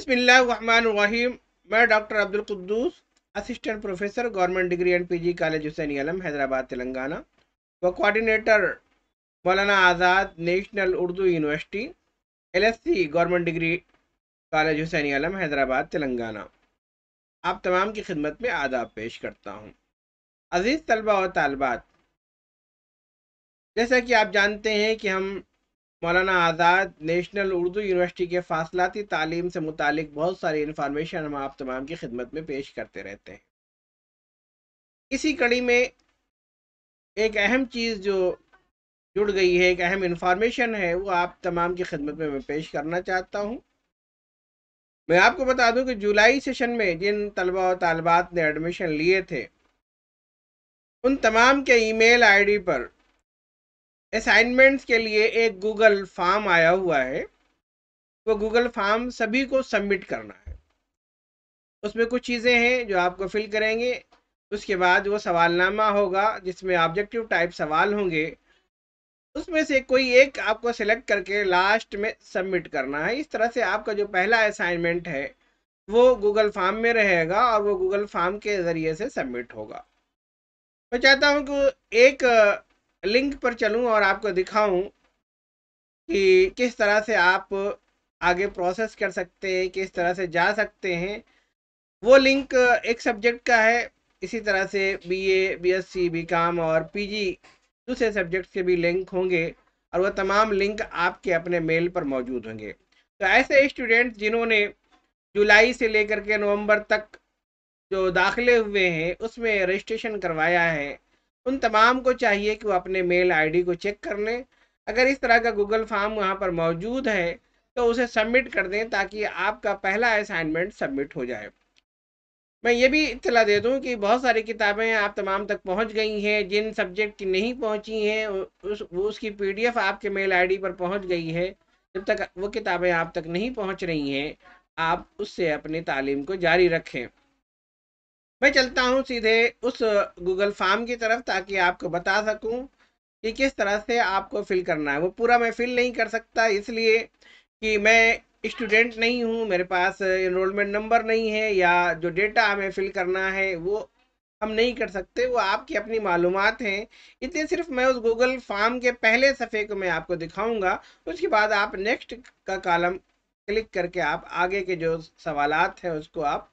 बिस्मिल्लाहिर्रहमानिर्रहीम। मैं doctor Abdul Quddus, assistant professor, government degree and PG college Hussain Alam, Hyderabad, Telangana व coordinator Maulana Azad national Urdu university LSC government degree college Hussain Alam, Hyderabad, Telangana. आप तमाम की खिदमत में आदाब पेश करता हूँ। अज़ीज़ तलबा और तालबात, जैसा कि आप जानते हैं कि हम मौलाना आज़ाद नेशनल उर्दू यूनिवर्सिटी के फासलाती तालीम से मुतालिक बहुत सारी इन्फॉर्मेशन हम आप तमाम की खिदमत में पेश करते रहते हैं। इसी कड़ी में एक अहम चीज़ जो जुड़ गई है, एक अहम इन्फॉर्मेशन है, वो आप तमाम की खिदमत में मैं पेश करना चाहता हूँ। मैं आपको बता दूं कि जुलाई सेशन में जिन तलबा और तालबात ने एडमिशन लिए थे, उन तमाम के ईमेल आईडी पर असाइनमेंट्स के लिए एक गूगल फॉर्म आया हुआ है। वो गूगल फॉर्म सभी को सबमिट करना है। उसमें कुछ चीज़ें हैं जो आपको फिल करेंगे, उसके बाद वो सवालनामा होगा जिसमें ऑब्जेक्टिव टाइप सवाल होंगे। उसमें से कोई एक आपको सिलेक्ट करके लास्ट में सबमिट करना है। इस तरह से आपका जो पहला असाइनमेंट है वो गूगल फॉर्म में रहेगा और वो गूगल फॉर्म के ज़रिए से सबमिट होगा। मैं चाहता हूँ कि एक लिंक पर चलूँ और आपको दिखाऊं कि किस तरह से आप आगे प्रोसेस कर सकते हैं, किस तरह से जा सकते हैं। वो लिंक एक सब्जेक्ट का है। इसी तरह से बीए, बीएससी, बीकॉम और पीजी दूसरे सब्जेक्ट के भी लिंक होंगे और वह तमाम लिंक आपके अपने मेल पर मौजूद होंगे। तो ऐसे स्टूडेंट जिन्होंने जुलाई से लेकर के नवंबर तक जो दाखिले हुए हैं उसमें रजिस्ट्रेशन करवाया है, उन तमाम को चाहिए कि वो अपने मेल आईडी को चेक कर लें। अगर इस तरह का गूगल फॉर्म वहाँ पर मौजूद है तो उसे सबमिट कर दें ताकि आपका पहला असाइनमेंट सबमिट हो जाए। मैं ये भी इत्तला दे दूं कि बहुत सारी किताबें आप तमाम तक पहुंच गई हैं। जिन सब्जेक्ट की नहीं पहुंची हैं उसकी पीडीएफ आपके मेल आईडी पर पहुंच गई है। जब तक वो किताबें आप तक नहीं पहुंच रही हैं, आप उससे अपनी तालीम को जारी रखें। मैं चलता हूं सीधे उस गूगल फॉर्म की तरफ ताकि आपको बता सकूं कि किस तरह से आपको फिल करना है। वो पूरा मैं फिल नहीं कर सकता इसलिए कि मैं स्टूडेंट नहीं हूँ, मेरे पास इनरोलमेंट नंबर नहीं है, या जो डेटा हमें फिल करना है वो हम नहीं कर सकते। वो आपकी अपनी मालूमात हैं। इसलिए सिर्फ मैं उस गूगल फॉर्म के पहले सफ़े को मैं आपको दिखाऊंगा। उसके बाद आप नेक्स्ट का कॉलम क्लिक करके आप आगे के जो सवालात हैं उसको आप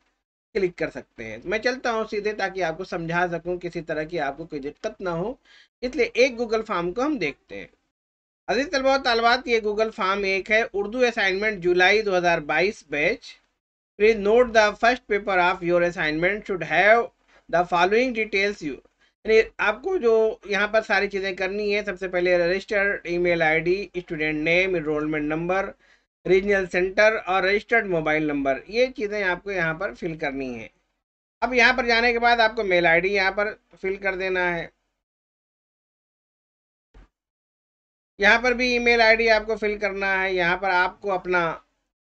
क्लिक कर सकते हैं। मैं चलता हूँ सीधे ताकि आपको समझा सकूँ, किसी तरह की आपको कोई दिक्कत ना हो। इसलिए एक गूगल फॉर्म को हम देखते हैं। अजीज तलबा तालबात, ये गूगल फॉर्म एक है, Urdu assignment July 2022 batch. Please note the first paper of your assignment should have the following details you. यानी आपको जो यहाँ पर सारी चीज़ें करनी है, सबसे पहले registered email ID, student name, enrolment number, regional centre और रजिस्टर्ड मोबाइल नंबर, ये चीज़ें आपको यहाँ पर फिल करनी है। अब यहाँ पर जाने के बाद आपको मेल आईडी यहाँ पर फिल कर देना है। यहाँ पर भी ईमेल आईडी आपको फिल करना है। यहाँ पर आपको अपना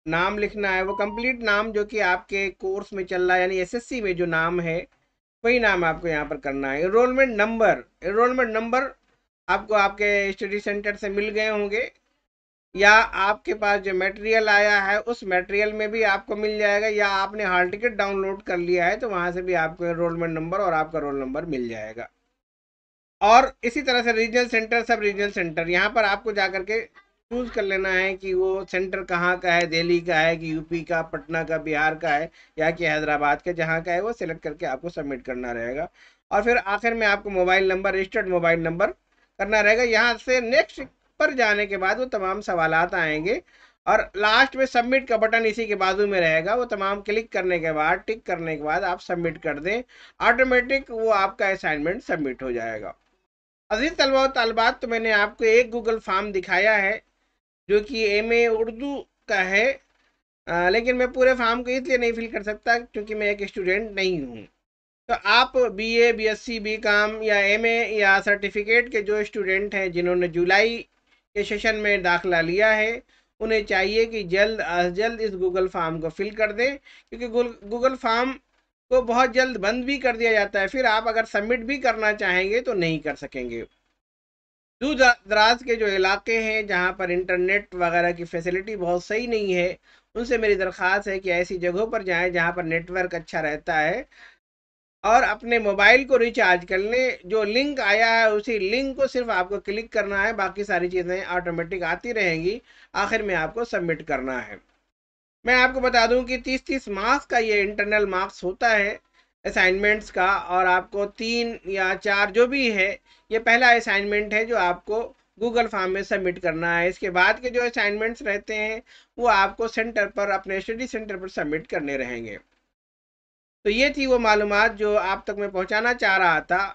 नाम लिखना है, वो कंप्लीट नाम जो कि आपके कोर्स में चल रहा है, यानी एसएससी में जो नाम है वही नाम आपको यहाँ पर करना है। एनरोलमेंट नंबर आपको आपके स्टडी सेंटर से मिल गए होंगे, या आपके पास जो मटेरियल आया है उस मटेरियल में भी आपको मिल जाएगा, या आपने हॉल टिकट डाउनलोड कर लिया है तो वहाँ से भी आपको एनरोलमेंट नंबर और आपका रोल नंबर मिल जाएगा। और इसी तरह से रीजनल सेंटर, सब रीजनल सेंटर, यहाँ पर आपको जा करके चूज़ कर लेना है कि वो सेंटर कहाँ का है, दिल्ली का है कि यूपी का, पटना का, बिहार का है, या कि हैदराबाद का, जहाँ का है वो सिलेक्ट करके आपको सबमिट करना रहेगा। और फिर आखिर में आपको mobile number, registered mobile number करना रहेगा। यहाँ से नेक्स्ट पर जाने के बाद वो तमाम सवालात आएंगे और लास्ट में सबमिट का बटन इसी के बाजू में रहेगा। वो तमाम क्लिक करने के बाद, टिक करने के बाद आप सबमिट कर दें, ऑटोमेटिक वो आपका असाइनमेंट सबमिट हो जाएगा। अजीज तलबा और तालबात, तो मैंने आपको एक गूगल फॉर्म दिखाया है जो कि एमए उर्दू का है। लेकिन मैं पूरे फॉर्म को इसलिए नहीं फिल कर सकता क्योंकि मैं एक स्टूडेंट नहीं हूँ। तो आप बीए, बीएससी, बीकॉम या एमए या सर्टिफिकेट के जो स्टूडेंट हैं जिन्होंने जुलाई के सेशन में दाखिला लिया है, उन्हें चाहिए कि जल्द अज जल्द इस गूगल फॉर्म को फिल कर दें, क्योंकि गूगल फॉर्म को बहुत जल्द बंद भी कर दिया जाता है। फिर आप अगर सबमिट भी करना चाहेंगे तो नहीं कर सकेंगे। दूर दराज के जो इलाके हैं जहाँ पर इंटरनेट वगैरह की फैसिलिटी बहुत सही नहीं है, उनसे मेरी दरख्वास्त है कि ऐसी जगहों पर जाएं जहाँ पर नेटवर्क अच्छा रहता है और अपने मोबाइल को रिचार्ज कर लें। जो लिंक आया है उसी लिंक को सिर्फ आपको क्लिक करना है, बाकी सारी चीज़ें ऑटोमेटिक आती रहेंगी, आखिर में आपको सबमिट करना है। मैं आपको बता दूं कि 30-30 मार्क्स का ये इंटरनल मार्क्स होता है असाइनमेंट्स का, और आपको 3 या 4 जो भी है, ये पहला असाइनमेंट है जो आपको गूगल फॉर्म में सबमिट करना है। इसके बाद के जो असाइनमेंट्स रहते हैं वो आपको सेंटर पर, अपने स्टडी सेंटर पर सबमिट करने रहेंगे। तो ये थी वो मालूमात जो आप तक मैं पहुंचाना चाह रहा था,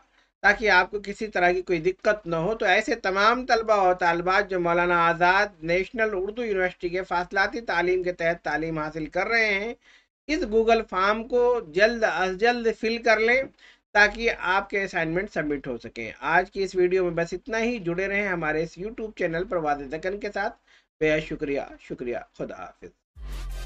ताकि आपको किसी तरह की कोई दिक्कत न हो। तो ऐसे तमाम तलबा और तालबात जो मौलाना आज़ाद नेशनल उर्दू यूनिवर्सिटी के फासलाती तालीम के तहत तालीम हासिल कर रहे हैं, इस गूगल फॉर्म को जल्द अज जल्द फिल कर लें ताकि आपके असाइनमेंट सबमिट हो सकें। आज की इस वीडियो में बस इतना ही। जुड़े रहें हमारे इस यूट्यूब चैनल प्रवाद दक्कन के साथ। बेहद शुक्रिया, शुक्रिया। खुदा हाफिज़।